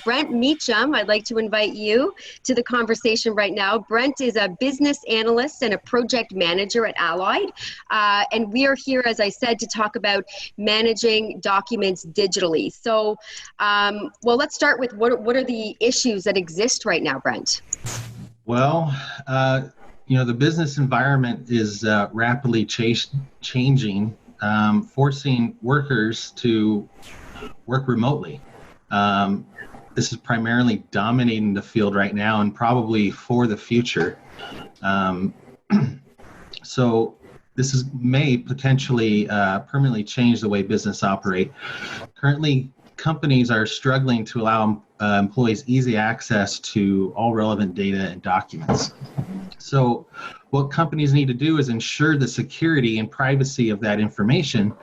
Brent Meacham. I'd like to invite you to the conversation right now. Brent is a business analyst and a project manager at Allied. And we are here, as I said, to talk about managing documents digitally. So, well, let's start with what are the issues that exist right now, Brent? Well, the business environment is rapidly changing, forcing workers to work remotely. This is primarily dominating the field right now and probably for the future. So this may potentially permanently change the way business operate. Currently, companies are struggling to allow employees easy access to all relevant data and documents. So what companies need to do is ensure the security and privacy of that information,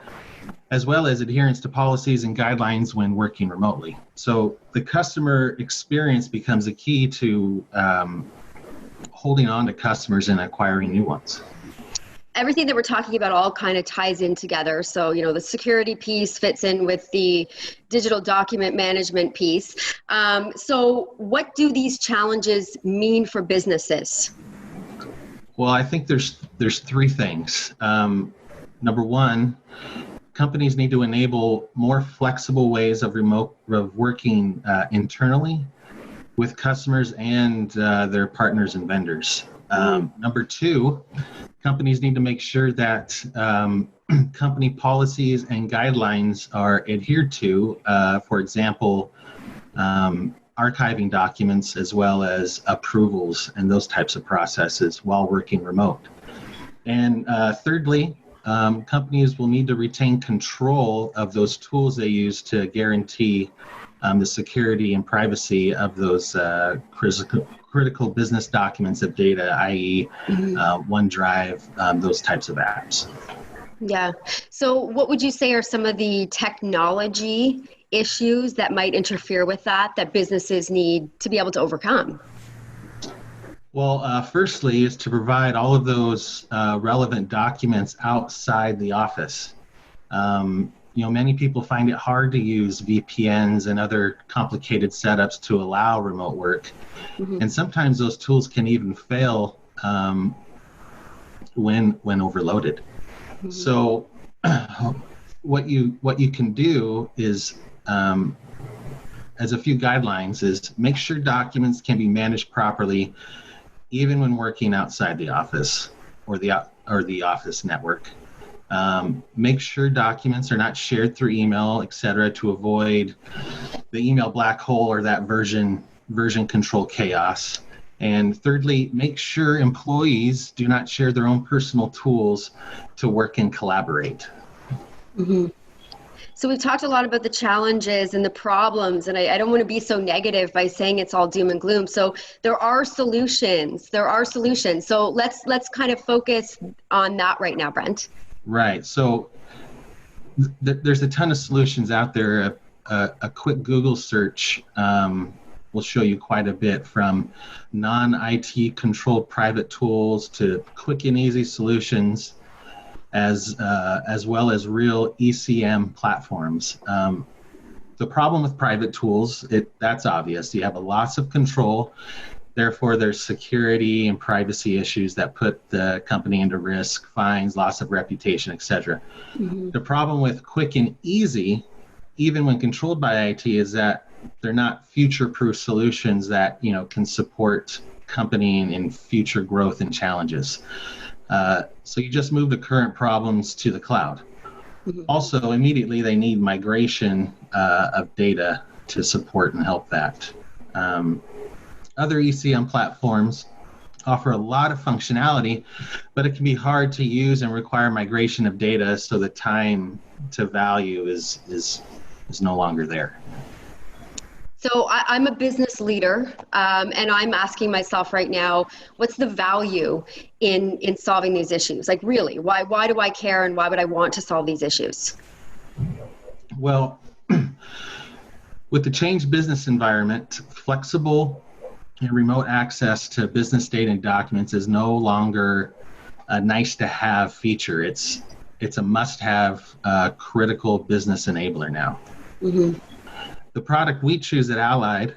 as well as adherence to policies and guidelines when working remotely. So the customer experience becomes a key to holding on to customers and acquiring new ones. Everything that we're talking about all kind of ties in together. So, the security piece fits in with the digital document management piece. So what do these challenges mean for businesses? Well, I think there's three things. Number one, companies need to enable more flexible ways of working internally with customers and their partners and vendors. Number two, companies need to make sure that company policies and guidelines are adhered to. For example, archiving documents as well as approvals and those types of processes while working remote. And thirdly, companies will need to retain control of those tools they use to guarantee the security and privacy of those critical business documents of data, i.e. OneDrive, those types of apps. Yeah. So what would you say are some of the technology issues that might interfere with that businesses need to be able to overcome? Well, firstly is to provide all of those relevant documents outside the office. Many people find it hard to use VPNs and other complicated setups to allow remote work. Mm-hmm. And sometimes those tools can even fail when overloaded. Mm-hmm. So what you can do is, as a few guidelines, is make sure documents can be managed properly even when working outside the office or the office network. Make sure documents are not shared through email, etc., to avoid the email black hole or that version control chaos. And thirdly, make sure employees do not share their own personal tools to work and collaborate. Mm-hmm. So we've talked a lot about the challenges and the problems, and I don't want to be so negative by saying it's all doom and gloom. So there are solutions. So let's kind of focus on that right now, Brent. Right. So there's a ton of solutions out there. A quick Google search will show you quite a bit, from non-IT controlled private tools to quick and easy solutions, as well as real ECM platforms. The problem with private tools, that's obvious. You have lots of control. Therefore, there's security and privacy issues that put the company into risk, fines, loss of reputation, etc. Mm-hmm. The problem with quick and easy, even when controlled by IT, is that they're not future-proof solutions that can support company in future growth and challenges. So you just move the current problems to the cloud. Mm-hmm. Also, immediately they need migration of data to support and help that. Other ECM platforms offer a lot of functionality, but it can be hard to use and require migration of data, so the time to value is no longer there. So I'm a business leader, and I'm asking myself right now, what's the value in solving these issues? Like, really, why do I care, and why would I want to solve these issues? Well, with the changed business environment, flexible and remote access to business data and documents is no longer a nice to have feature. It's a must have critical business enabler now. Mm-hmm. the product we choose at Allied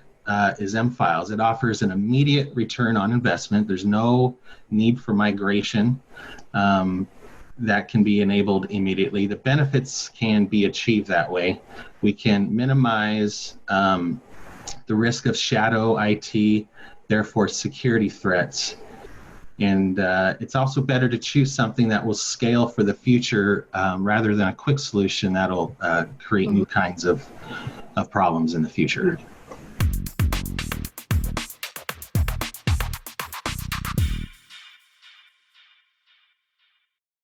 is M-Files. It offers an immediate return on investment. There's no need for migration. That can be enabled immediately. The benefits can be achieved that way. We can minimize the risk of shadow IT, therefore security threats. And it's also better to choose something that will scale for the future rather than a quick solution that'll create new kinds of problems in the future.